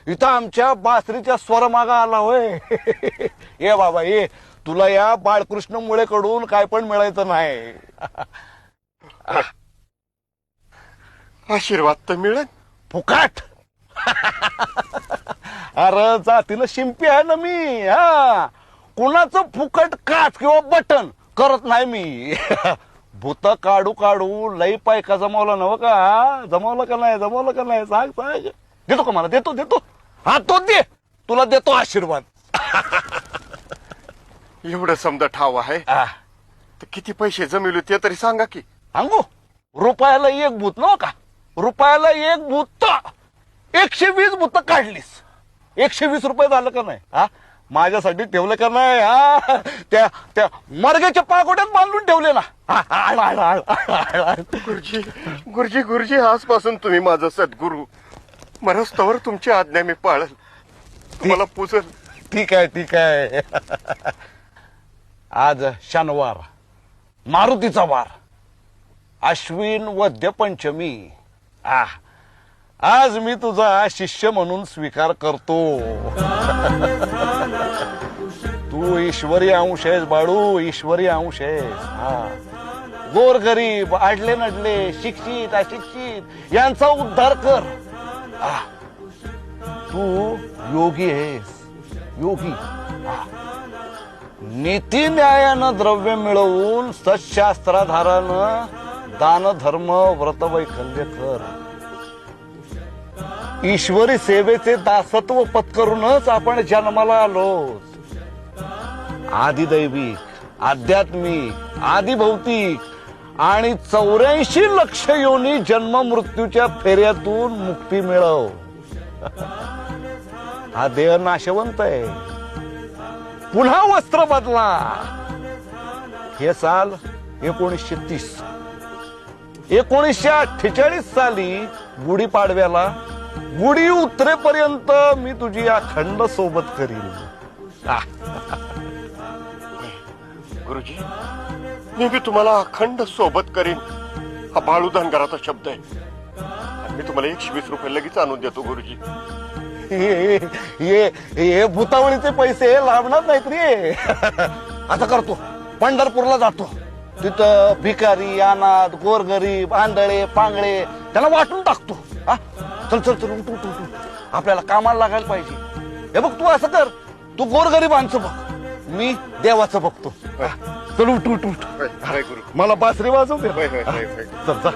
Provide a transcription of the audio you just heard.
इथं आमच्या बासरीच्या स्वरमागा आला होय. ये बाबा ये, तुला या बाळकृष्ण मुळेकडून काय पण मिळायचं नाही. आशीर्वाद तर मिळेल फुकाट. अरे जातीनं शिंपी आहे ना मी. हा, कुणाचं फुकट काच किंवा बटन करत नाही मी. भूत काढू काढू लई पायका जमवला नव का? जमवलं का नाही? जमवलं का नाही? सांग सांग. देतो का मला? देतो देतो. हा तो दे, तुला देतो आशीर्वाद. एवढं समजा ठाव आहे तर किती पैसे जमिले ते तरी सांगा की. सांगू? रुपयाला एक भूत नव का? रुपयाला एक भूत. 120 भूत काढलीस. 120 रुपये झालं का नाही? हा, माझ्यासाठी ठेवलं का नाही? हा, त्या त्या मर्ग्याच्या पाकोट्यात बांधून ठेवले ना. गुरुजी गुरुजी गुरुजी, आजपासून तुम्ही माझा सद्गुरू. मरस्तवर तुमची आज्ञा मी पाळल, तुम्हाला पूजल. ठीक आहे ठीक आहे. आज शनिवार, मारुतीचा वार, अश्विन वद्य पंचमी. आज मी तुझा शिष्य म्हणून स्वीकार करतो. तू ईश्वरी अंश आहेस बाळू, ईश्वरी अंश आहेस. गोरगरीब, आडले नडले, शिक्षित अशिक्षित यांचा उद्धार कर. तू योगी आहेस, योगी. नीती न्यायानं द्रव्य मिळवून सत्शास्त्राधारानं दान धर्म व्रत वैकल्य कर. ईश्वरी सेवेचे दासत्व पत्करूनच आपण जन्माला आलो. आदिदैविक, आध्यात्मिक, आदिभौतिक आणि 84 लक्ष योनी जन्म मृत्यूच्या फेऱ्यातून मुक्ती मिळव. हा देह नाशवंत आहे. पुन्हा वस्त्र बदला. हे साल 1930. 1948 साली गुढीपाडव्याला गुढी उतरेपर्यंत मी तुझी अखंड सोबत करील. गुरुजी, मी बी तुम्हाला अखंड सोबत करीन. हा बाळू धनगराचा शब्द आहे. आणि मी तुम्हाला 120 रुपये लगेच आणून देतो गुरुजी. हे भूतावळीचे पैसे लाभणार नाहीत रे. आता करतो, पंढरपूरला जातो. तिथं भिकारी, अनाथ, गोरगरीब, आंधळे, पांगळे त्याला वाटून टाकतो. चल चल चल, उठ उठ उठ. आपल्याला कामाला लागायला पाहिजे. हे बघ, तू असं कर, तू गोरगरिबांचं बघ, मी देवाचं बघतो. चल उठ उठ उठ. गुरु, मला बासरी वाजव दे. चल चल.